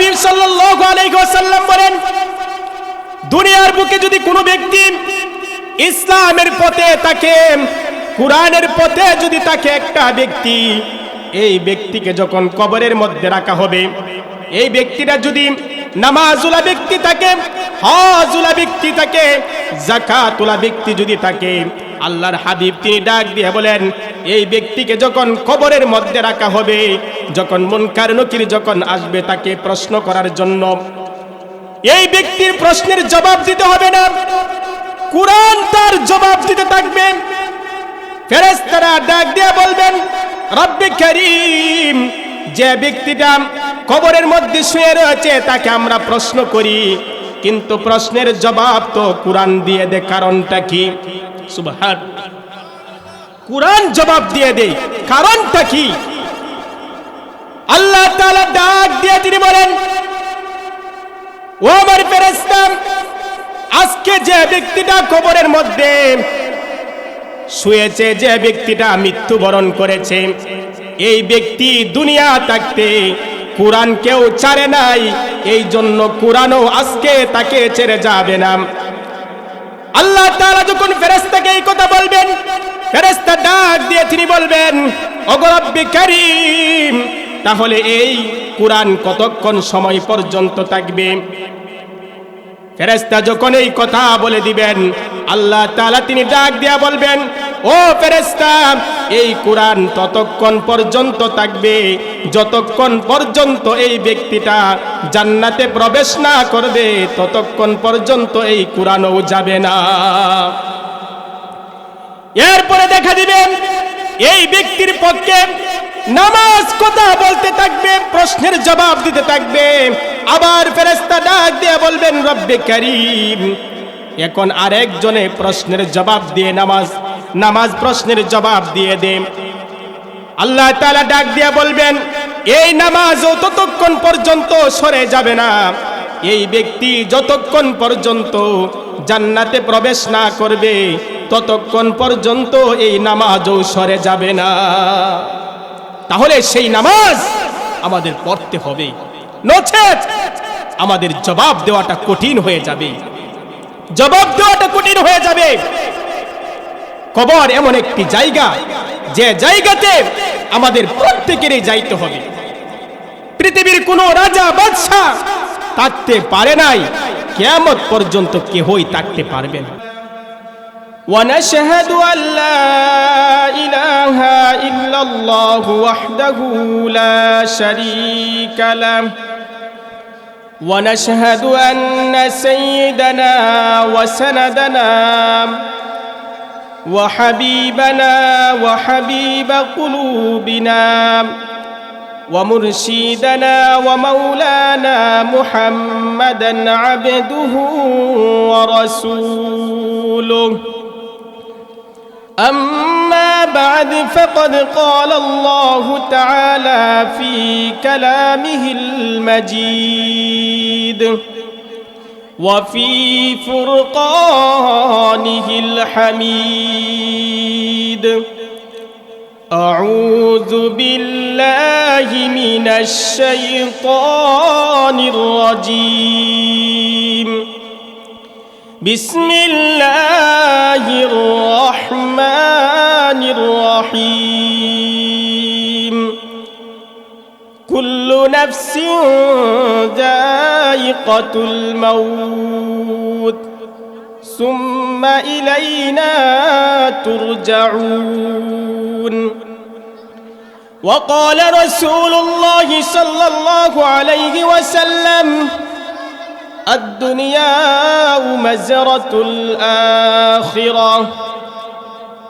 হাবিব সাল্লাল্লাহু আলাইহি ওয়াসাল্লাম বলেন, দুনিয়ার বুকে যদি কোনো ব্যক্তি ইসলামের পথে থাকে, কুরআনের পথে যদি থাকে একটা ব্যক্তি, এই ব্যক্তিকে যখন কবরের মধ্যে রাখা হবে, এই ব্যক্তিটা যদি নামাজুলা ব্যক্তি থাকে, হজুলা ব্যক্তি থাকে, যাকাতুলা ব্যক্তি যদি থাকে, আল্লাহর হাবিব তিনি ডাক দিয়ে বলেন, এই ব্যক্তিকে যখন কবরের মধ্যে রাখা হবে, যখন মুনকার নকির যখন আসবে তাকে প্রশ্ন করার জন্য, এই ব্যক্তির প্রশ্নের জবাব দিতে হবে না, কুরআন তার জবাব দিতে থাকবে। ফেরেশতারা ডাক দিয়ে বলবেন, রব্বে কারীম, যে ব্যক্তিটা কবরের মধ্যে শুয়ে রয়েছে তাকে আমরা প্রশ্ন করি, কিন্তু প্রশ্নের জবাব তো কুরআন দিয়ে দেয়, কারণটা কি? সুবহানাল্লাহ, কুরআন জবাব দিয়ে দেয়, কারণটা কি? আল্লাহ তাআলা ডাক দিয়ে তিনি বলেন, ও আমার ফেরেশতা, আজকে যে ব্যক্তিটা কবরের মধ্যে শুয়েছে, যে ব্যক্তিটা মৃত্যুবরণ করেছে, এই ব্যক্তি দুনিয়া থাকতে কুরআন কেউ ছাড়ে নাই, এই জন্য কুরআনও আজকে তাকে ছেড়ে যাবে না। আল্লাহ তাআলা যখন ফেরেশতাকে এই কথা বলবেন, ফেরেশতা ডাক দিয়ে তিনি বলবেন, ওগো রব্বে কারীম, তাহলে এই কুরআন কতক্ষণ সময় পর্যন্ত থাকবে? ফেরেশতা যখন এই কথা বলে দিবেন, আল্লাহ তাআলা তিনি ডাক দিয়া বলবেন, ও ফেরেশতা, এই কুরআন ততক্ষণ পর্যন্ত থাকবে যতক্ষণ পর্যন্ত এই ব্যক্তিটা জান্নাতে প্রবেশ না করবে, ততক্ষণ পর্যন্ত এই কুরআনও যাবে না। এরপরে দেখা দিবেন এই ব্যক্তির পক্ষে নামাজ কথা বলতে থাকবে, প্রশ্নের জবাব দিতে থাকবে। আবার ফেরেশতা ডাক দিয়ে বলবেন, রব্বে কারীম, এখন আরেকজনে প্রশ্নের জবাব দিয়ে নামাজ প্রশ্নের জবাব দিয়ে দে। আল্লাহ তাআলা ডাক দিয়ে বলবেন, এই নামাজও ততক্ষণ পর্যন্ত সরে যাবে না, এই ব্যক্তি যতক্ষণ পর্যন্ত জান্নাতে প্রবেশ না করবে ততক্ষণ পর্যন্ত এই নামাজও সরে যাবে না। তাহলে সেই নামাজ আমাদের পড়তে হবে, নচেত আমাদের জবাব দেওয়াটা কঠিন হয়ে যাবে, জবাব দেওয়াটা কঠিন হয়ে যাবে। কবর এমন একটি জায়গা, যে জায়গাতে আমাদের প্রত্যেকেরই যাইতে হবে। পৃথিবীর কোনো রাজা বাদশা থাকতে পারে নাই, কিয়ামত পর্যন্ত কেউই থাকতে পারবে না। ونشهد أن لا إله إلا الله وحده لا شريك له ونشهد أن سيدنا وسندنا وحبيبنا وحبيب قلوبنا ومرشدنا ومولانا محمدا عبده ورسوله أما بعد فقد قال الله تعالى في كلامه المجيد وفي فرقانه الحميد أعوذ بالله من الشيطان الرجيم بسم الله الرحمن الرحيم كل نفس ذائقة الموت ثم إلينا ترجعون وقال رسول الله صلى الله عليه وسلم الدنيا مزرعة الآخرة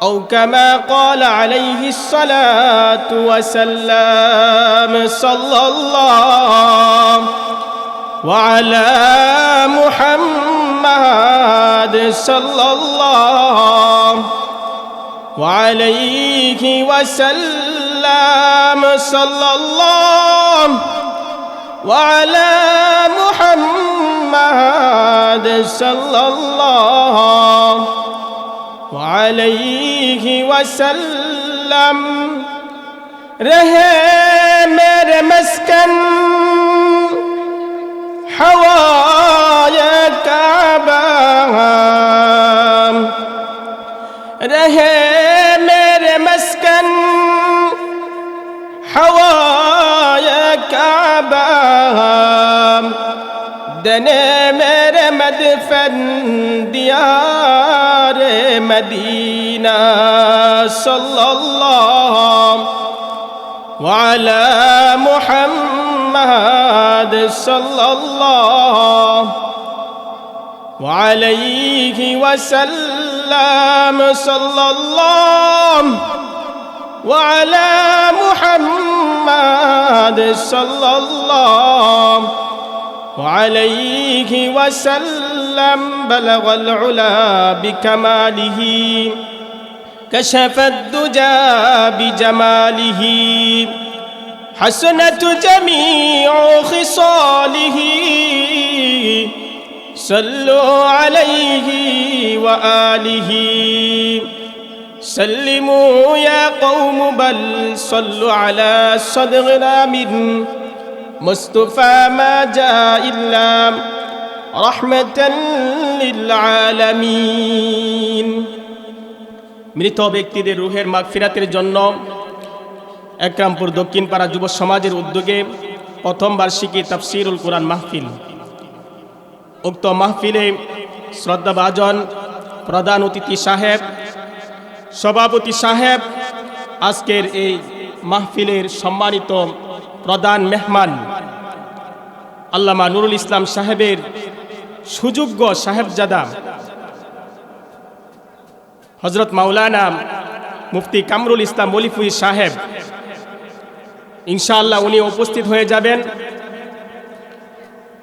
أو كما قال عليه الصلاة والسلام صلى الله وعلى محمد صلى الله وعليه وسلم صلى الله وعلى محمد صلى الله وعليه وسلم رہے میرے مسکن हवाए काबा रहे मेरे मस्कन हवाए काबा दने मेरे मदफन दियारे मदीना सल्लल्लाहु वाला मुहम्मद सल्लल्लाहु अलैहि वसल्लम सल्लल्लाहु वाला मुहम्मद सल्लल्लाहु अलैहि वसल्लम बलगल उला बिकमालिही कशफत दुजा बिजमालिही हसनत जमीउ खिसालिही सल्लु अलैहि व आलिही सल्लिमू या कौम बल सल्लु अला सदगना मिन मुस्तफा मा जा इल्ला रहमतन लिल आलामीन। মৃত ব্যক্তিদের রুহের মাগফিরাতের জন্য একরামপুর দক্ষিণপাড়া যুব সমাজের উদ্যোগে প্রথম বার্ষিকী তাফসিরুল কুরআন মাহফিল। উক্ত মাহফিলে শ্রদ্ধাভাজন প্রধান অতিথি সাহেব, সভাপতি সাহেব, আজকের এই মাহফিলের সম্মানিত প্রধান মেহমান আল্লামা নুরুল ইসলাম সাহেবের সুযোগ্য সাহেবজাদা হযরত মাওলানা মুফতি কামরুল ইসলাম মলিফুই সাহেব, ইনশাআল্লাহ উনি উপস্থিত হয়ে যাবেন।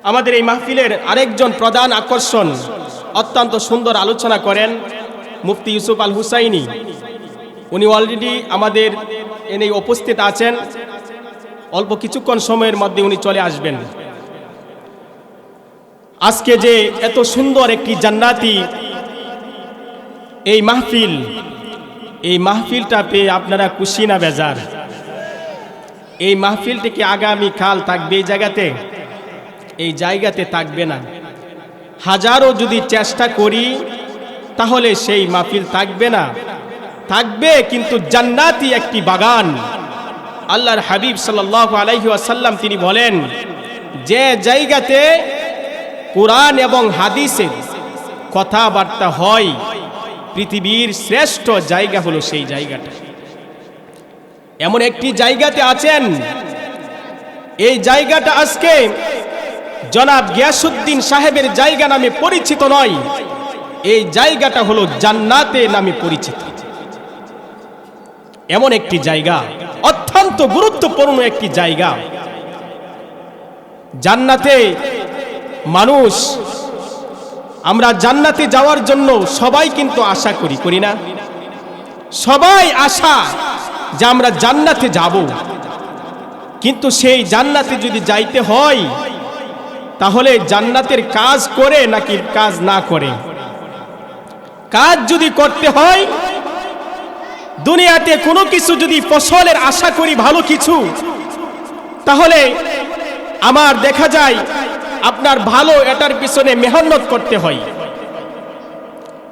আমাদের এই মাহফিলের আরেকজন প্রধান আকর্ষণ, অত্যন্ত সুন্দর আলোচনা করেন মুফতি ইউসুফ আল হুসাইনি। উনি অলরেডি আমাদের এনে উপস্থিত আছেন, অল্প কিছুক্ষণ সময়ের মধ্যে উনি চলে আসবেন। আজকে যে এত সুন্দর একটি জান্নাতি এই মাহফিল, এই মাহফিলটা পেয়ে আপনারা খুশি না বেজার? এই মাহফিলটি কি আগামী কাল থাকবে এই জায়গাতে? এই জায়গাতে থাকবে না। হাজারো যদি চেষ্টা করি তাহলে সেই মাহফিল থাকবে না। থাকবে কিন্তু জান্নাতি একটি বাগান। আল্লাহর হাবিব সাল্লাল্লাহু আলাইহি ওয়াসাল্লাম তিনি বলেন, যে জায়গাতে কোরআন এবং হাদিসের কথাবার্তা হয়, পৃথিবীর শ্রেষ্ঠ জায়গা হলো সেই জায়গাটা। এমন একটি জায়গাতে আছেন, এই জায়গাটা আজকে জনাব গিয়াসউদ্দিন সাহেবের জায়গা নামে পরিচিত নয়, এই জায়গাটা হলো জান্নাতে নামে পরিচিত। এমন একটি জায়গা, অত্যন্ত গুরুত্বপূর্ণ একটি জায়গা। জান্নাতে মানুষ, আমরা জান্নাতে যাওয়ার জন্য সবাই কিন্তু আশা করি না? সবাই আশা যে আমরা জান্নাতে যাব, কিন্তু সেই জান্নাতে যদি যাইতে হয় তাহলে জান্নাতের কাজ করে নাকি কাজ না করে? কাজ যদি করতে হয়, দুনিয়াতে কোনো কিছু যদি ফসলের আশা করি ভালো কিছু, তাহলে আমার দেখা যায় আপনার ভালো এটার পিছনে মেহনত করতে হয়।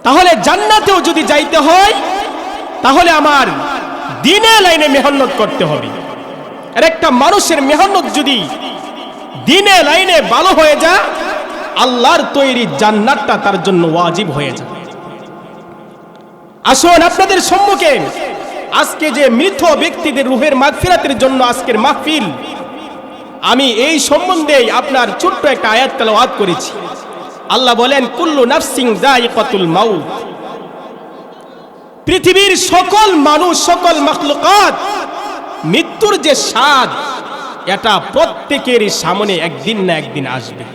তাহলে জান্নাতেও যদি যাইতে হয় তাহলে আমার দিনে লাইনে মেহনত করতে হবে। আর একটা মানুষের মেহনত যদি দিনে লাইনে ভালো হয়ে যায়, আল্লাহর তৈরি জান্নাতটা তার জন্য ওয়াজিব হয়ে যায়। আসুন আপনাদের সম্মুখে আজকে যে মৃত ব্যক্তিদের রুহের মাগফিরাতের জন্য আজকের মাহফিল, আমি এই সম্বন্ধে আপনার ছোট্ট একটা আয়াত তেলাওয়াত করেছি। আল্লাহ বলেন, কুল্লু নাফসিন যায়িকাতুল মাউত। পৃথিবীর সকল মানুষ, সকল মাখলুকাত মৃত্যুর যে স্বাদ, এটা প্রত্যেকের সামনে একদিন না একদিন আসবে।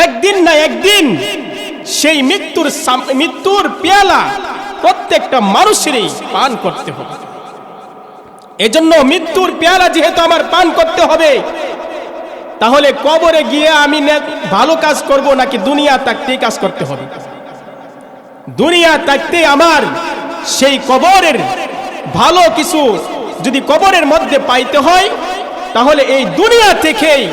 একদিন না একদিন সেই মৃত্যুর পেয়ালা প্রত্যেকটা মানুষেরই পান করতে হবে। এজন্য মৃত্যুর পেয়ালা যেহেতু আমার পান করতে হবে, তাহলে কবরে গিয়ে আমি ভালো কাজ করব নাকি দুনিয়া থাকতেই কাজ করতে হবে? দুনিয়া থাকতে আমার সেই কবরের ভালো কিছু যদি কবরের মধ্যে পাইতে হয়, তাহলে এই দুনিয়া থেকেই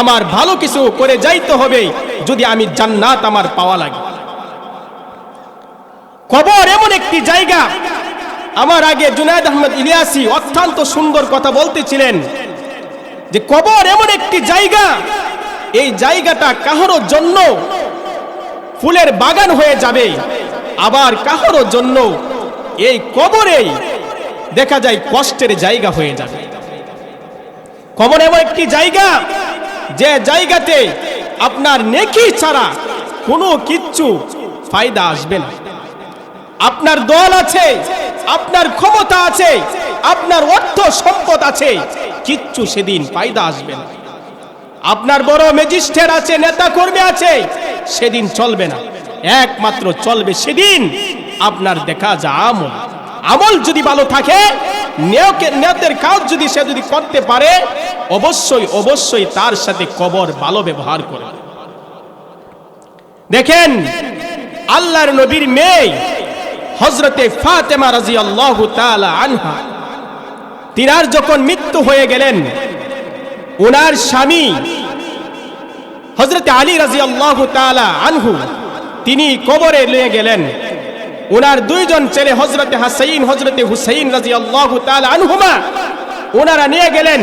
আমার ভালো কিছু করে যাইতে হবে যদি আমি জান্নাত আমার পাওয়া লাগে। কবর এমন একটি জায়গা, আমার আগে জুনায়েদ আহমদ ইলিয়াসী অত্যন্ত সুন্দর কথা বলতেছিলেন যে কবর এমন একটি জায়গা, এই জায়গাটা কাহারও জন্য ফুলের বাগান হয়ে যাবে, আবার কাহারও জন্য এই কবরেই দেখা যায় কষ্টের জায়গা হয়ে যাবে। কবর এমন একটি জায়গা যে জায়গাতে আপনার নেকি ছাড়া কোনো কিচ্ছু ফায়দা আসবে না। আপনার দল আছে, আপনার ক্ষমতা আছে, আপনার অর্থ সম্পদ আছে, কিচ্ছু সেদিন ফায়দা আসবে না। আপনার বড় ম্যাজিস্ট্রেট আছে, নেতা কর্মী আছে, সেদিন চলবে না। একমাত্র চলবে সেদিন আপনার দেখা যা আমল। আমল যদি ভালো থাকে, নিয়তের কাজ যদি সে যদি করতে পারে, অবশ্যই অবশ্যই তার সাথে কবর ভালো ব্যবহার করে। দেখেন আল্লাহর নবীর মেয়ে হযরতে ফাতেমা রাদিয়াল্লাহু তাআলা আনহা, তিনার যখন মৃত্যু হয়ে গেলেন, ওনার স্বামী হযরতে আলী রাদিয়াল্লাহু তাআলা আনহু তিনি কবরে নিয়ে গেলেন। ওনার দুইজন ছেলে হযরতে হাসাইন হযরতে হুসাইন রাদিয়াল্লাহু তাআলা আনহুমা ওনারা নিয়ে গেলেন,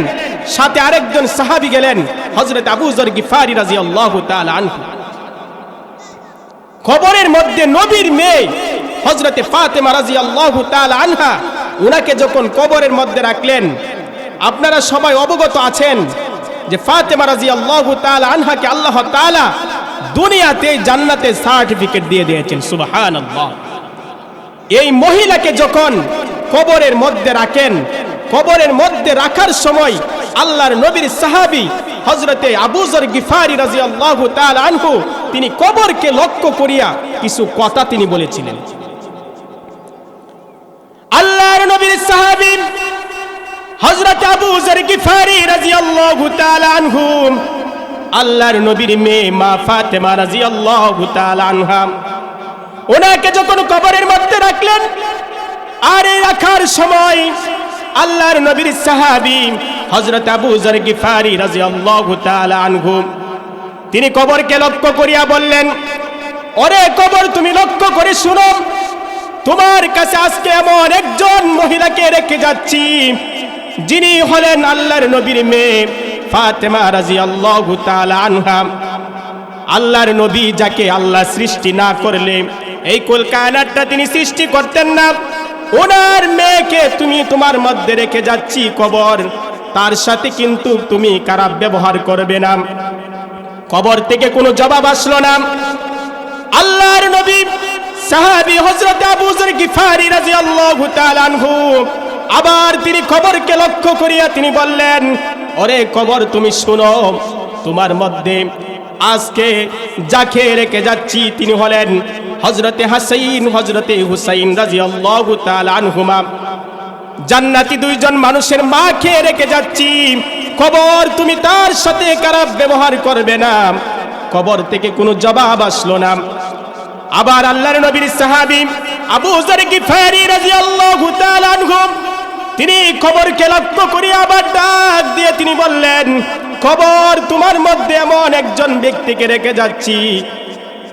সাথে আরেকজন সাহাবী গেলেন হযরত আবু যর গিফারি রাদিয়াল্লাহু তাআলা আনহু। কবরের মধ্যে নবীর মেয়ে হযরতে ফাতেমা রাদিয়াল্লাহু তাআলা আনহা ওনাকে যখন কবরের মধ্যে রাখলেন, আপনারা সবাই অবগত আছেন যে ফাতেমা রাদিয়াল্লাহু তাআলা আনহাকে আল্লাহ তাআলা দুনিয়াতে জান্নাতে সার্টিফিকেট দিয়ে দিয়েছেন। সুবহানাল্লাহ। এই মহিলাকে যখন কবরের মধ্যে রাখেন, কবরের মধ্যে রাখার সময় আল্লাহর নবীর সাহাবী হযরতে আবু যর গিফারি রাদিয়াল্লাহু তাআলা আনহু তিনি কবরকে লক্ষ্য করিয়া কিছু কথা তিনি বলেছিলেন। আল্লাহর নবীর সাহাবী হযরত আবু যর গিফারি রাদিয়াল্লাহু তাআলা আনহু আল্লাহর নবীর মেয়ে মা ফাতেমা রাদিয়াল্লাহু তাআলা আনহা ওনাকে যখন কবরের মধ্যে রাখলেন, আর এই রাখার সময় আল্লাহর নবীর সাহাবী হযরত আবু যর গিফারি রাদিয়াল্লাহু তাআলা আনহু তিনি কবরকে লক্ষ্য করিয়া বললেন, ওরে কবর তুমি লক্ষ্য করে শুনো, তোমার কাছে আজকে এমন একজন মহিলাকে রেখে যাচ্ছি যিনি হলেন আল্লাহর নবীর মেয়ে ফাতেমা রাদিয়াল্লাহু তাআলা আনহা। আল্লাহর নবী যাকে আল্লাহ সৃষ্টি না করলে এই কুল কায়নাতটা তিনি সৃষ্টি করতেন না, ওনার মেয়েকে তুমি তোমার মধ্যে রেখে যাচ্ছি কবর, তার সাথে কিন্তু তুমি খারাপ ব্যবহার করবে না। কবর থেকে কোনো জবাব আসলো না। আল্লাহর নবী সাহাবী হযরত আবু যর গিফারি রাদিয়াল্লাহু তাআলা আনহু আবার তিনি কবরকে লক্ষ্য করিয়া তিনি বললেন, ওরে কবর তুমি শুনো, তোমার মধ্যে আজকে যাকে রেখে যাচ্ছি তিনি হলেন হযরতে হাসাইন হযরতে হুসাইন রাদিয়াল্লাহু তাআলা আনহুমা। জান্নাতি দুইজন মানুষের মাকে রেখে যাচ্ছি, কবর তুমি তার সাথে খারাপ ব্যবহার করবে না। কবর থেকে কোনো জবাব আসলো না। আবার আল্লাহর নবীর সাহাবী আবু যর গিফারি রাদিয়াল্লাহু তাআলা আনহু তিনি কবরকে লক্ষ্য করিয়া আবার ডাক দিয়ে তিনি বললেন, কবর তোমার মধ্যে এমন একজন ব্যক্তিকে রেখে যাচ্ছি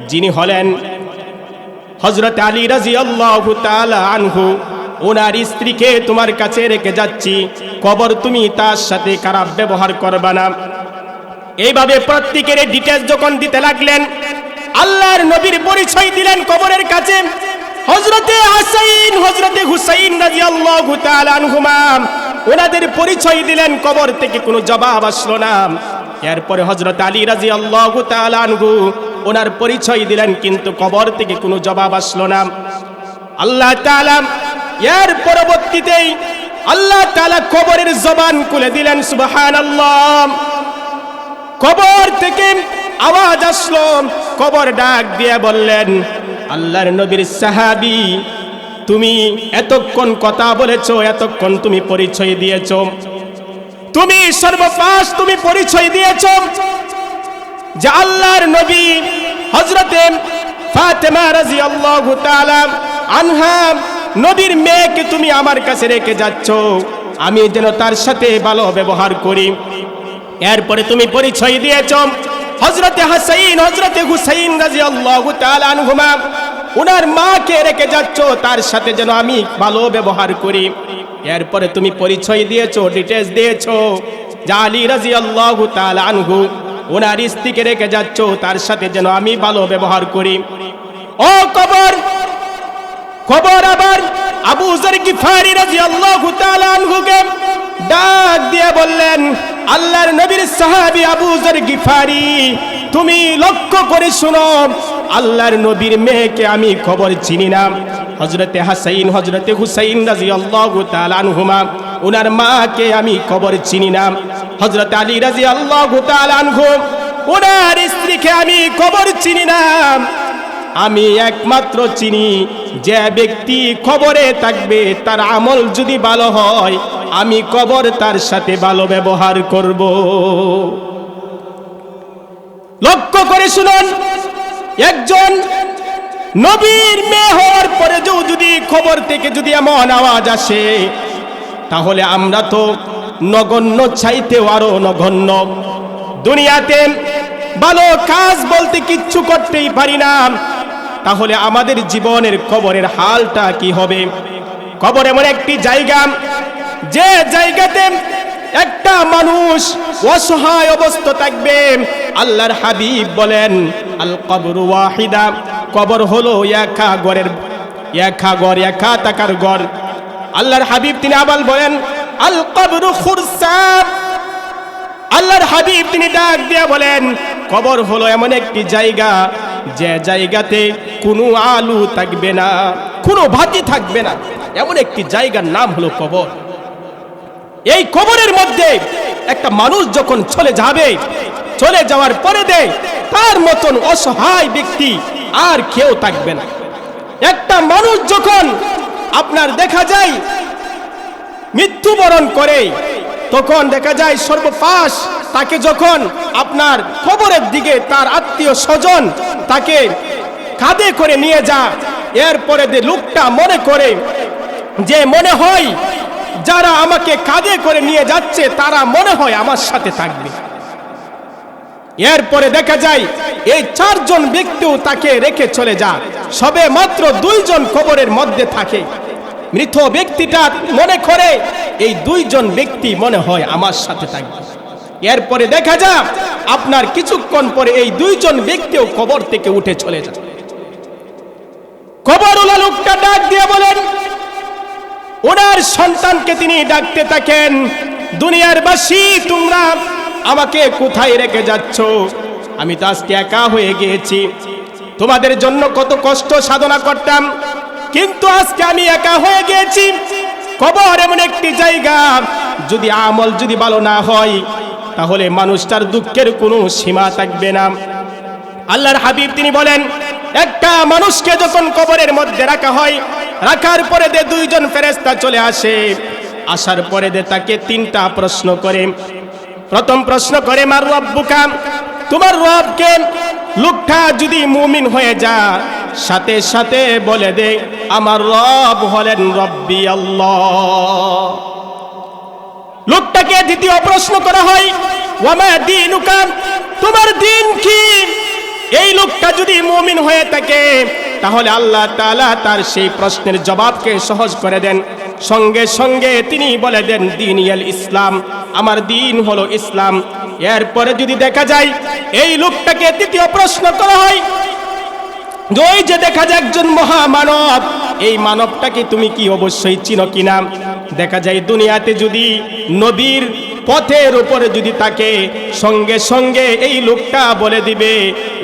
যিনি হলেন হযরত আলী রাদিয়াল্লাহু তাআলা আনহু, ওনার স্ত্রীকে তোমার কাছে রেখে যাচ্ছি, কবর তুমি তার সাথে খারাপ ব্যবহার করবে না। এইভাবে প্রত্যেকের ডিটেইলস যখন দিতে লাগলেন, আল্লাহর নবীর পরিচয় দিলেন কবরের কাছে হযরতে হাসাইন হযরতে হুসাইন রাদিয়াল্লাহু তাআলা আনহুমা, ওনাদের পরিচয় দিলেন, কবর থেকে কোনো জবাব আসলো না। এরপরে হযরত আলী রাদিয়াল্লাহু তাআলা আনহু ওনার পরিচয় দিলেন, কিন্তু কবর থেকে কোনো জবাব আসলো না। আল্লাহ তাআলা এর পরবর্তীতেই আল্লাহ তাআলা কবরের জবান খুলে দিলেন। সুবহানাল্লাহ। কবর থেকে আওয়াজ আসলো, কবর ডাক দিয়ে বললেন, আল্লাহর নবীর সাহাবী তুমি এতক্ষণ কথা বলেছো, এতক্ষণ তুমি পরিচয় দিয়েছো, তুমি সর্বপাশ তুমি পরিচয় দিয়েছো যে আল্লাহর নবী হযরতে ফাতেমা রাদিয়াল্লাহু তাআলা আনহা নবীর মেয়েকে তুমি আমার কাছে রেখে যাচ্ছ, আমি যেন তার সাথে ভালো ব্যবহার করি। এরপরে তুমি পরিচয় দিয়েছো হযরতে হাসাইন হযরতে হুসাইন রাদিয়াল্লাহু তাআলা আনহুমা, ওনার মাকে রেখে যাচ্ছ, তার সাথে যেন আমি ভালো ব্যবহার করি। এরপরে তুমি পরিচয় দিয়েছো, ডিটেইলস দিয়েছো যে আলী রাদিয়াল্লাহু তাআলা আনহু, ওনার স্ত্রীকে রেখে যাচ্ছ, তার সাথে যেন আমি ভালো ব্যবহার করি। ও কবর, খবর আবার আবু যর গিফারি রাদিয়াল্লাহু তাআলা আনহুকে ডাক দিয়ে বললেন, আল্লাহর নবীর সাহাবী আবু যর গিফারি, তুমি লক্ষ্য করে শুনো, আল্লাহর নবীর মেয়েকে আমি খবর চিনি না। হযরতে হাসাইন হযরতে হুসাইন রাদিয়াল্লাহু তাআলা আনহুমা, ওনার মাকে আমি খবর চিনি না। হযরত আলী রাদিয়াল্লাহু তাআলা আনহু, ওনার স্ত্রীকে আমি খবর চিনি না। আমি একমাত্র চিনি যে ব্যক্তি কবরে থাকবে, তার আমল যদি ভালো হয়, আমি কবর তার সাথে ভালো ব্যবহার করব। লক্ষ্য করে শুনুন, একজন নবীর মেয়ে হওয়ার পরে যদি খবর থেকে যদি এমন আওয়াজ আসে, তাহলে আমরা তো নগণ্য চাইতেও আরো নগণ্য। দুনিয়াতে ভালো কাজ বলতে কিচ্ছু করতেই পারি না, তাহলে আমাদের জীবনের কবরের হালটা কি হবে? কবর এমন একটি জায়গা, যে জায়গাতে একটা মানুষ অসহায় অবস্থা থাকবে। আল্লাহর হাবিব বলেন, আল কবরু ওয়াহিদা, কবর হলো একা ঘরের, একা ঘর, একা টাকার ঘর। আল্লাহর হাবিব তিনি আবার বলেন, আল কবরু খুরসাব, আল্লাহর হাবিব তিনি ডাক দিয়ে বলেন, কবর হলো এমন একটি জায়গা, যে জায়গাতে কোনো আলো থাকবে না, কোনো বাতি থাকবে না, এমন একটি জায়গার নাম হলো কবর। এই কবরের মধ্যে একটা মানুষ যখন চলে যাবে, চলে যাওয়ার পরে তার মতন অসহায় ব্যক্তি আর কেউ থাকবে না। একটা মানুষ যখন আপনার দেখা যায় মৃত্যুবরণ করে, তখন দেখা যায় সর্বপাশ তাকে যখন আপনার কবরের দিকে তার আত্মীয় স্বজন তাকে কাঁধে করে নিয়ে যায়, এরপরে লোকটা মনে করে যে মনে হয় যারা আমাকে কাঁধে করে নিয়ে যাচ্ছে তারা মনে হয় আমার সাথে থাকবে। এরপরে দেখা যায় এই চারজন ব্যক্তিও তাকে রেখে চলে যায়, সবে মাত্র দুইজন কবরের মধ্যে থাকে। মৃত ব্যক্তিটা মনে করে এই দুইজন ব্যক্তি মনে হয় আমার সাথে থাকবে। এরপরে দেখা যায় আপনার কিছুক্ষণ পরে এই দুইজন ব্যক্তিও কবর থেকে উঠে চলে যায়। কবরওয়ালা লোকটা ডাক দিয়ে বলেন, ওনার সন্তানকে তিনি ডাকতে থাকেন, দুনিয়ার বাসী তোমরা আমাকে কোথায় রেখে যাচ্ছ? আমি তো আজকে একা হয়ে গিয়েছি, তোমাদের জন্য কত কষ্ট সাধনা করতাম, কিন্তু আজকে আমি একা হয়ে গিয়েছি। কবর এমন একটি জায়গা, যদি আমল যদি ভালো না হয়, তাহলে মানুষটার দুঃখের কোনো সীমা থাকবে না। আল্লাহর হাবিব তিনি বলেন, একটা মানুষকে যখন কবরের মধ্যে রাখা হয়, রাখার পরে দুইজন ফেরেশতা চলে আসে, আসার পরে তাকে তিনটা প্রশ্ন করে। প্রথম প্রশ্ন করে, মার রব্বুকা, তোমার রবকে? লোকটা যদি মুমিন হয়ে যায়, সাথে সাথে বলে দে আমার রব হলেন রব্বি আল্লাহ। লোকটাকে দ্বিতীয় প্রশ্ন করা হয়, ওয়ামা দীনুকা, তোমার দিন কি? এই লোকটা যদি মুমিন হয়ে থাকে, তাহলে আল্লাহ তাআলা তার সেই প্রশ্নের জবাবকে সহজ করে দেন। সঙ্গে সঙ্গে তিনি বলে দেন দীনিয়াল ইসলাম, আমার দিন হলো ইসলাম। এরপরে যদি দেখা যায় এই লোকটাকে তৃতীয় প্রশ্ন করা হয়, ওই যে দেখা যায় একজন মহামানব, এই মানবটাকে তুমি কি অবশ্যই চিনো কিনা? দেখা যায় দুনিয়াতে যদি নবীর পথের উপরে যদি তাকে, সঙ্গে সঙ্গে এই লোকটা বলে দিবে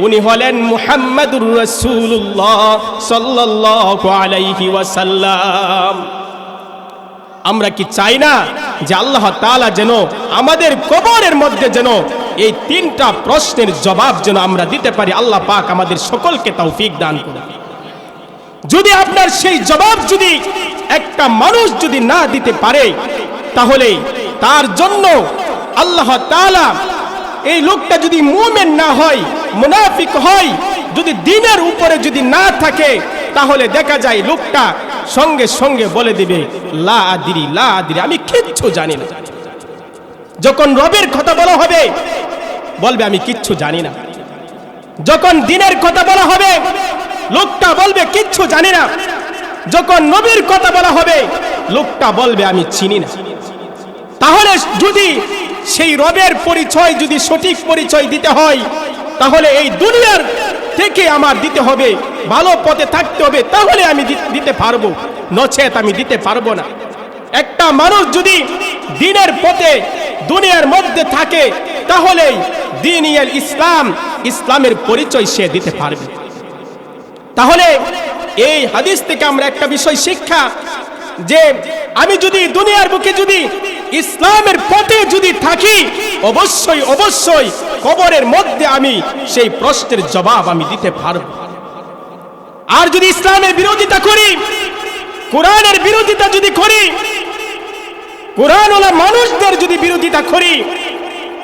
উনি হলেন মুহাম্মাদুর রাসূলুল্লাহ সাল্লাল্লাহু আলাইহি ওয়াসাল্লাম। আমরা কি চাই না যে আল্লাহ তাআলা যেন আমাদের কবরের মধ্যে যেন এই তিনটা প্রশ্নের জবাব যেন আমরা দিতে পারি? আল্লাহ পাক আমাদের সকলকে তৌফিক দান করুন। যদি আপনার সেই জবাব যদি একটা মানুষ যদি না দিতে পারে, তাহলে তার জন্য আল্লাহ তাআলা, এই লোকটা যদি মুমিন না হয়, মুনাফিক হয়, যদি দ্বীনের উপরে যদি না থাকে, তাহলে দেখা যায় লোকটা সঙ্গে সঙ্গে বলে দিবে লা আদরি, লা আদরি, আমি কিচ্ছু জানি না। যখন রবের কথা বলা হবে বলবে আমি কিচ্ছু জানি না। যখন দিনের কথা বলা হবে লোকটা বলবে কিচ্ছু জানি না। যখন নবীর কথা বলা হবে লোকটা বলবে আমি চিনি না। তাহলে যদি সেই রবের পরিচয় যদি সঠিক পরিচয় দিতে হয় তাহলে এই দুনিয়ার থেকে আমার দিতে হবে, ভালো পথে থাকতে হবে, তাহলে আমি দিতে পারবো, নচেত আমি দিতে পারবো না। একটা মানুষ যদি দিনের পথে দুনিয়ার মধ্যে থাকে তাহলে দ্বীনুল ইসলাম, ইসলামের পরিচয় সে দিতে পারবে। তাহলে এই হাদিস থেকে আমরা একটা বিষয় শিক্ষা, যে আমি যদি দুনিয়ার বুকে যদি ইসলামের পথে যদি থাকি অবশ্যই অবশ্যই কবরের মধ্যে আমি সেই প্রশ্নের জবাব আমি দিতে পারব। আর যদি ইসলামের বিরোধিতা করি, কোরআনের বিরোধিতা যদি করি, কোরআনওয়ালা মানুষদের যদি বিরোধিতা করি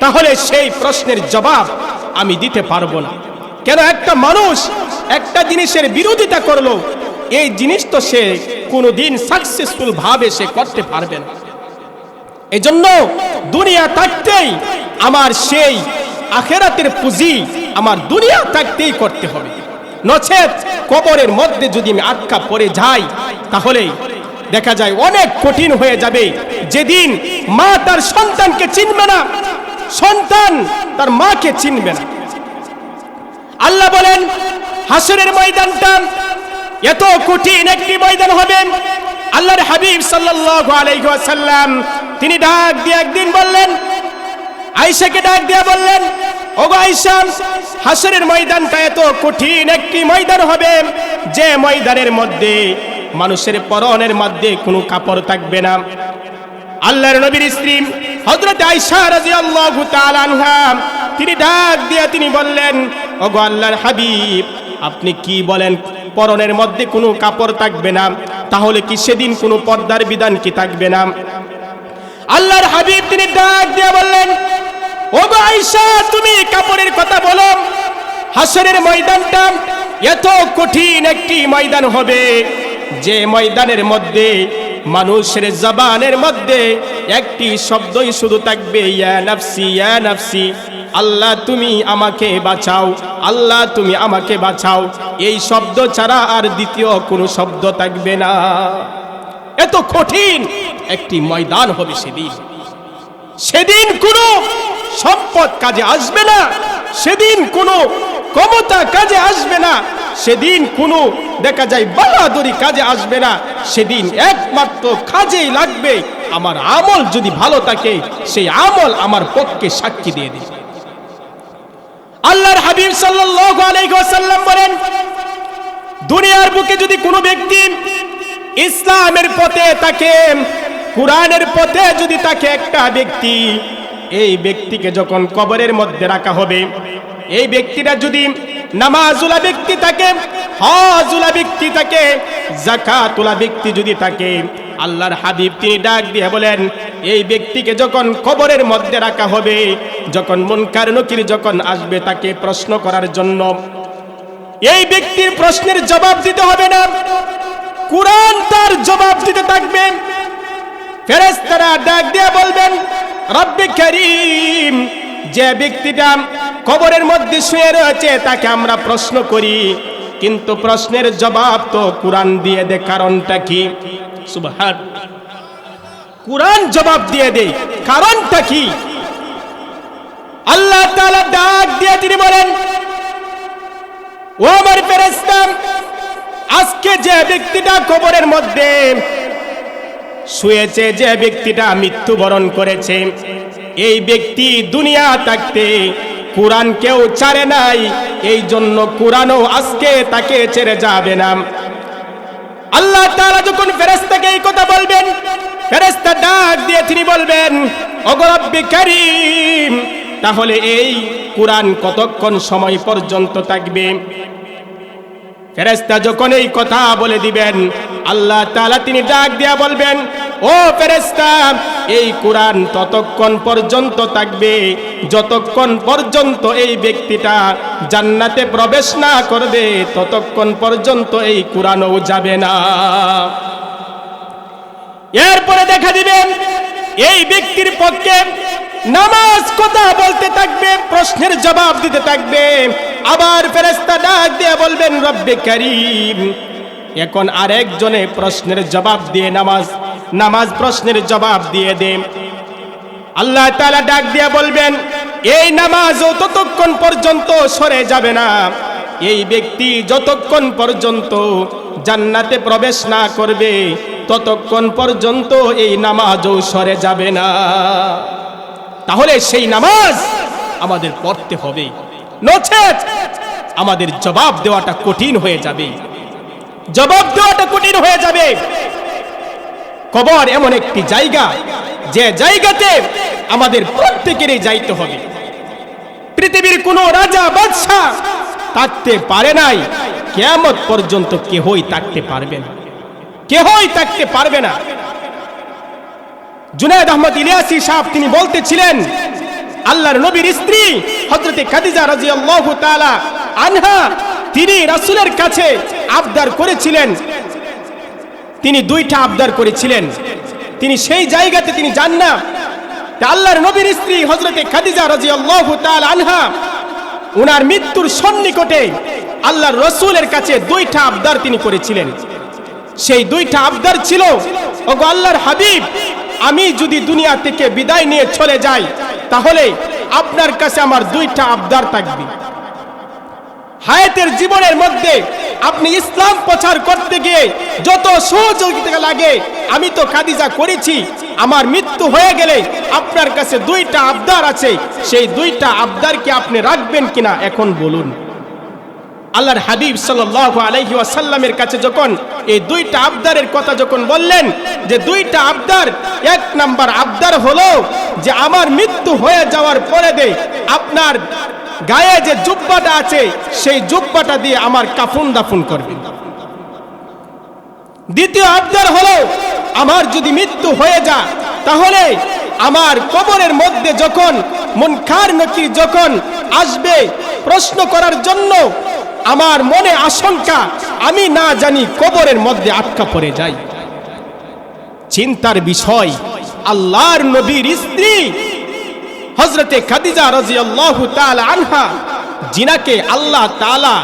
তাহলে সেই প্রশ্নের জবাব আমি দিতে পারবো না। কেন একটা মানুষ একটা জিনিসের বিরোধিতা করলো, এই জিনিস তো সে কোনোদিন সাকসেসফুল ভাবে সে করতে পারবে না। এই জন্য দুনিয়া থাকতেই আমার সেই আখেরাতের পুঁজি আমার দুনিয়া থাকতেই করতে হবে, নচেত কবরের মধ্যে যদি আমি আটকা পড়ে যাই তাহলে দেখা যায় অনেক কঠিন হয়ে যাবে। যেদিন মা তার সন্তানকে চিনবে না, সন্তান তার মাকে চিনবে না। আল্লাহ বলেন হাসরের ময়দানটা এত কঠিন একটি ময়দান হবে। আল্লাহর হাবিব সাল্লাল্লাহু আলাইহি ওয়াসাল্লাম তিনি ডাক দিয়ে একদিন বললেন, আয়েশাকে ডাক দিয়ে বললেন, ওগো আয়েশা, হাসরের ময়দানটা এত কঠিন একটি ময়দান হবে যে ময়দানের মধ্যে মানুষের পরনের মধ্যে কোনো কাপড় থাকবে না। আল্লাহর নবীর স্ত্রী হযরত আয়েশা রাদিয়াল্লাহু তাআলা আনহা তিনি ডাক দিয়ে তিনি বললেন, ওগো আল্লাহর হাবিব, আপনি কি বলেন পরনের মধ্যে কোনো কাপড় থাকবে না? তাহলে কি সেদিন কোনো পর্দার বিধান কি থাকবে না? আল্লাহর হাবিব তিনি ডাক দিয়ে বললেন, ওগো আয়েশা, তুমি কাপড়ের কথা বলো, হাসরের ময়দানটা এত কঠিন একটি ময়দান হবে যে ময়দানের মধ্যে মানুষের জবানের মধ্যে একটি শব্দই শুধু থাকবে, ইয়া নাফসি ইয়া নাফসি, আল্লাহ তুমি আমাকে বাঁচাও, আল্লাহ তুমি আমাকে বাঁচাও। এই শব্দ ছাড়া আর দ্বিতীয় কোনো শব্দ থাকবে না। এত কঠিন একটি ময়দান হবে সেদিন। সেদিন কোনো সম্পদ কাজে আসবে না, সেদিন কোনো ক্ষমতা কাজে আসবে না, সেদিন কোনো দেখা যায় বাহাদুরি কাজে আসবে না। সেদিন একমাত্র কাজেই লাগবে আমার আমল যদি ভালো থাকে, সেই আমল আমার পক্ষে সাক্ষী দিয়ে দিবে। আল্লাহর হাবিব সাল্লাল্লাহু আলাইহি ওয়াসাল্লাম বলেন, দুনিয়ার বুকে যদি কোনো ব্যক্তি ইসলামের পথে থাকে, কোরআনের পথে যদি থাকে একটা ব্যক্তি, এই ব্যক্তিকে যখন কবরের মধ্যে রাখা হবে, এই ব্যক্তিটা যদি নামাজুলা ব্যক্তি থাকে, হজুলা ব্যক্তি থাকে, যাকাতুলা ব্যক্তি যদি থাকে, আল্লাহর হাবিব তিনি ডাক দিয়ে বলেন, এই ব্যক্তিকে যখন কবরের মধ্যে রাখা হবে, যখন মুনকার নকির যখন আসবে তাকে প্রশ্ন করার জন্য, এই ব্যক্তির প্রশ্নের জবাব দিতে হবে না, কুরআন তার জবাব দিতে থাকবে। ফেরেশতারা ডাক দিয়ে বলবেন, রব্বে কারীম, যে ব্যক্তিটা কবরের মধ্যে শুয়ে রয়েছে তাকে আমরা প্রশ্ন করি, কিন্তু প্রশ্নের জবাব তো কুরআন দিয়ে দেয়, কারণটা কি? সুবহানাল্লাহ, কুরআন জবাব দিয়ে দেয়, কারণটা কি? আল্লাহ তাআলা ডাক দিয়ে তিনি বলেন, ও আমার ফেরেশতা, আজকে যে ব্যক্তিটা কবরের মধ্যে শুয়েছে, যে ব্যক্তিটা মৃত্যুবরণ করেছে, এই ব্যক্তি দুনিয়া থাকতে কুরআন কেউ ছাড়ে নাই, এই জন্য কুরআনও আজকে তাকে ছেড়ে যাবে না। আল্লাহ তাআলা যখন ফেরেশতাকে এই কথা বলবেন, ফেরেশতা ডাক দিয়ে তিনি বলবেন, ওগো রব্বে কারীম, তাহলে এই কুরআন কতক্ষণ সময় পর্যন্ত থাকবে? ফেরেশতা যখন এই কথা বলে দিবেন, আল্লাহ তাআলা তিনি ডাক দিয়া বলবেন, ও ফেরেশতা, এই কুরআন ততক্ষণ পর্যন্ত থাকবে যতক্ষণ পর্যন্ত এই ব্যক্তিটা জান্নাতে প্রবেশ না করবে, ততক্ষণ পর্যন্ত এই কুরআনও যাবে না। এরপরে দেখা দিবেন এই ব্যক্তির পক্ষে নামাজ কথা বলতে থাকবে, প্রশ্নের জবাব দিতে থাকবে। আবার ফেরেশতা ডাক দিয়ে বলবেন রব্বে কারীম, এখন আরেকজনে প্রশ্নের জবাব দিয়ে নামাজ প্রশ্নের জবাব দিয়ে দে। আল্লাহ তাআলা ডাক দিয়ে বলবেন এই নামাজও ততক্ষণ পর্যন্ত সরে যাবে না, এই ব্যক্তি যতক্ষণ পর্যন্ত জান্নাতে প্রবেশ না করবে ততক্ষণ পর্যন্ত এই নামাজও সরে যাবে না। তাহলে সেই নামাজ আমাদের পড়তে হবে, নচেত আমাদের জবাব দেওয়াটা কঠিন হয়ে যাবে। কবর এমন একটি জায়গা যে জায়গাতে আমাদের প্রত্যেকেরই যাইতে হবে। পৃথিবীর কোনো রাজা বাদশা থাকতে পারে নাই, কিয়ামত পর্যন্ত কেহই থাকতে পারবে না। জুনায়েদ আহমদ ইলিয়াসী সাহেব তিনি বলতেছিলেন, আল্লাহর নবীর স্ত্রী হযরতে খাদিজা রাদিয়াল্লাহু তাআলা আনহা তিনি রাসূলের কাছে আবদার করেছিলেন, তিনি দুইটা আবদার করেছিলেন। তিনি সেই জায়গাতে তিনি যান না। আল্লাহর নবীর স্ত্রী হযরতে খাদিজা রাদিয়াল্লাহু তাআলা আনহা ওনার মৃত্যুর সন্নিকটে আল্লাহর রাসূলের কাছে দুইটা আবদার তিনি করেছিলেন। সেই দুইটা আবদার ছিল, ওগো আল্লাহর হাবিব, আমি যদি দুনিয়া থেকে বিদায় নিয়ে চলে যাই তাহলে আপনার কাছে আমার দুইটা আবদার থাকবে। হায়াতের জীবনের মধ্যে আপনি ইসলাম প্রচার করতে গিয়ে যত সহযোগিতা লাগে আমি তো খাদিজা করেছি, আমার মৃত্যু হয়ে গেলে আপনার কাছে দুইটা আবদার আছে, সেই দুইটা আবদার কি আপনি রাখবেন কিনা এখন বলুন। আল্লাহর হাবিব সাল্লাল্লাহু আলাইহি ওয়াসাল্লামের কাছে যখন এই দুইটা আবদারের কথা যখন বললেন যে দুইটা আবদার, এক নাম্বার আবদার হলো যে আমার মৃত্যু হয়ে যাওয়ার পরে আপনার গায়ে যে জুব্বাটা আছে সেই জুব্বাটা দিয়ে আমার কাফন দাফন করবেন। দ্বিতীয় আবদার হলো আমার যদি মৃত্যু হয়ে যায় তাহলে আমার কবরের মধ্যে যখন মুনকার নকির যখন আসবে প্রশ্ন করার জন্য, আমার মনে আশঙ্কা আমি না জানি কবরের মধ্যে আটকা পড়ে যাই। চিন্তার বিষয়, আল্লাহর নবীর স্ত্রী হযরতে খাদিজা রাদিয়াল্লাহু তাআলা আনহা জিনাকে আল্লাহ তাআলা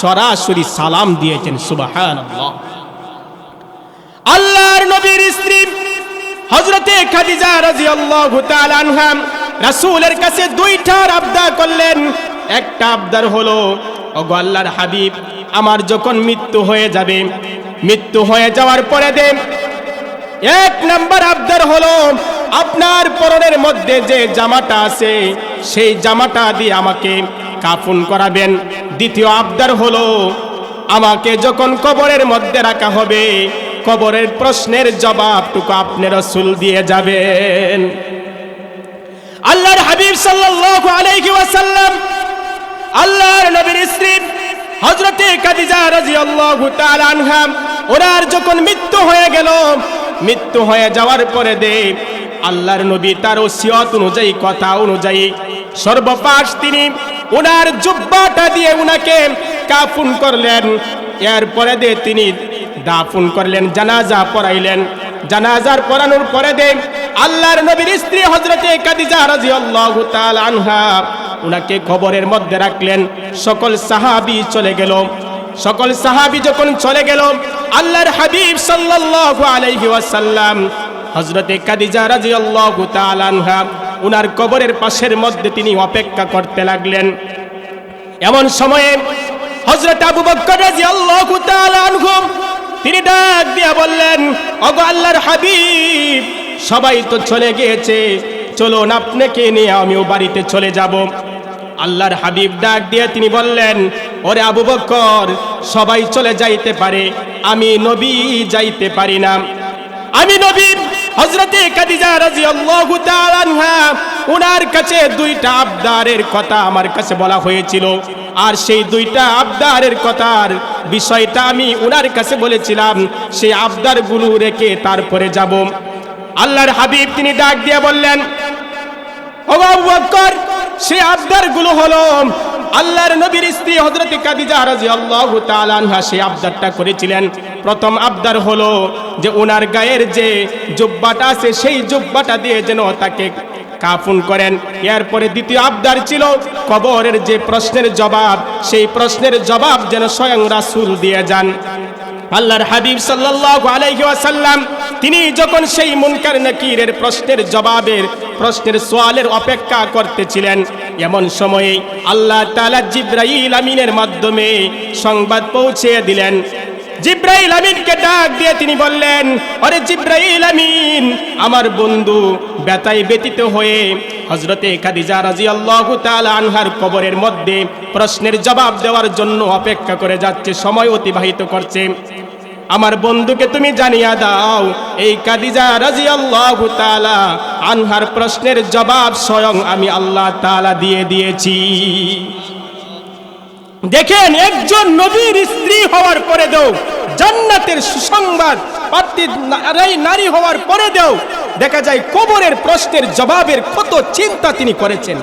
সরাসরি সালাম দিয়েছেন। সুবহানাল্লাহ। আল্লাহর নবীর স্ত্রী হযরতে খাদিজা রাদিয়াল্লাহু তাআলা আনহা রাসূলের কাছে দুইটা আবদার করলেন। একটা আবদার হলো, ওগো আল্লাহর হাবিব, আমার যখন মৃত্যু হয়ে যাবে, মৃত্যু হয়ে যাওয়ার পরে এক নাম্বার আবদার হলো আপনার পরনের মধ্যে যে জামাটা আছে সেই জামাটা দিয়ে আমাকে কাফন করাবেন। দ্বিতীয় আবদার হলো আমাকে যখন কবরের মধ্যে রাখা হবে কবরের প্রশ্নের জবাবটুকু আপনি রাসূল দিয়ে যাবেন। আল্লাহর হাবিব সাল্লাল্লাহু আলাইহি ওয়াসাল্লাম আল্লাহর নবীর স্ত্রী হযরতে খাদিজা রাদিয়াল্লাহু তাআলা আনহা ওনার যখন মৃত্যু হয়ে গেল, মৃত্যু হয়ে যাওয়ার পরে আল্লাহর নবী তার ওসিয়ত অনুযায়ী, কথা অনুযায়ী সর্বপাশ তিনি ওনার জুব্বাটা দিয়ে উনাকে কাফন করলেন। এরপরে তিনি দাফন করলেন, জানাজা পড়াইলেন। জানাজার পড়ানোর পরে আল্লাহর নবীর স্ত্রী হযরতে খাদিজা রাদিয়াল্লাহু তাআলা আনহা উনাকে কবরের মধ্যে রাখলেন। সকল সাহাবী চলে গেল। সকল সাহাবী যখন চলে গেল, আল্লাহর হাবিব সাল্লাল্লাহু আলাইহি ওয়াসাল্লাম হযরতে খাদিজা রাদিয়াল্লাহু তাআলা আনহা উনার কবরের পাশের মধ্যে তিনি অপেক্ষা করতে লাগলেন। এমন সময়ে হযরত আবু বকর রাদিয়াল্লাহু তাআলা আনহু তিনি ডাক দিয়ে বললেন, ওগো আল্লাহর হাবিব, সবাই তো চলে গিয়েছে, চলুন আপনাকে নিয়ে আমিও বাড়িতে চলে যাব। আল্লাহর হাবিব ডাক দিয়ে তিনি বললেন, ওরে আবু বকর, সবাই চলে যাইতে পারে, আমি নবী যাইতে পারি না। আমি নবী হযরতে খাদিজা রাদিয়াল্লাহু তাআলা আনহা ওনার কাছে দুইটা আবদারের কথা আমার কাছে বলা হয়েছিল, আর সেই দুইটা আবদারের কথার বিষয়টা আমি ওনার কাছে বলেছিলাম, সেই আবদারগুলো রেখে তারপরে যাব। আল্লাহর হাবিব তিনি ডাক দিয়ে বললেন, ও আবু বকর, সেই আবদারগুলো হলো আল্লাহর নবীর স্ত্রী হযরতে খাদিজা রাদিয়াল্লাহু তাআলা আনহা সেই আবদারটা করেছিলেন। প্রথম আবদার হলো যে ওনার গায়ের যে জুব্বাটা আছে সেই জুব্বাটা দিয়ে যেন তাকে কাফন করেন। এরপরে দ্বিতীয় আবদার ছিল কবরের যে প্রশ্নের জবাব, সেই প্রশ্নের জবাব যেন স্বয়ং রাসূল দিয়ে যান। আল্লাহর হাবিব সাল্লাল্লাহু আলাইহি ওয়াসাল্লাম তিনি যখন সেই মুনকার নাকিরের প্রশ্নের সওয়ালের অপেক্ষা করতেছিলেন, এমন সময়ে আল্লাহ তাআলা জিবরাইল আমিনের মাধ্যমে সংবাদ পৌঁছে দিলেন। জিবরাইল আমিনকে ডাক দিয়ে তিনি বললেন, আরে জিবরাইল আমিন, আমার বন্ধু ব্যথায় ব্যতীত হয়ে হযরতে খাদিজা রাদিয়াল্লাহু তাআলা আনহার কবরের মধ্যে প্রশ্নের জবাব দেওয়ার জন্য অপেক্ষা করে যাচ্ছে, সময় অতিবাহিত করছে। আমার বন্ধুকে তুমি জানিয়ে দাও, এই খাদিজা রাদিয়াল্লাহু তাআলা আনহার প্রশ্নের জবাব স্বয়ং আমি আল্লাহ তাআলা দিয়ে দিয়েছি। দেখেন, একজন নবীর স্ত্রী হওয়ার পরে দেও জান্নাতের সুসংবাদ প্রাপ্তি নারী হওয়ার পরে দেও দেখা যায় কবরের প্রশ্নের জবাবের কত চিন্তা তিনি করেছেন।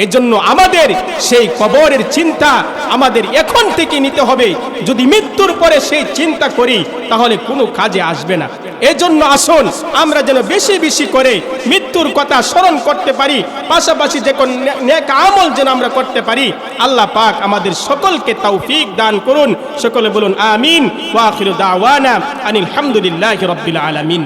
এজন্য আমাদের সেই কবরের চিন্তা আমাদের এখন থেকে নিতে হবে। যদি মৃত্যুর পরে সেই চিন্তা করি তাহলে কোনো কাজে আসবে না। এজন্য আসুন আমরা যেন বেশি বেশি করে মৃত্যুর কথা স্মরণ করতে পারি, পাশাপাশি যে কোন নেক আমল যেন আমরা করতে পারি। আল্লাহ পাক আমাদের সকলকে তৌফিক দান করুন। সকলে বলুন আমিন। ওয়া আখিরু দাওয়ানা আনিল হামদুলিল্লাহি রাব্বিল আলামিন।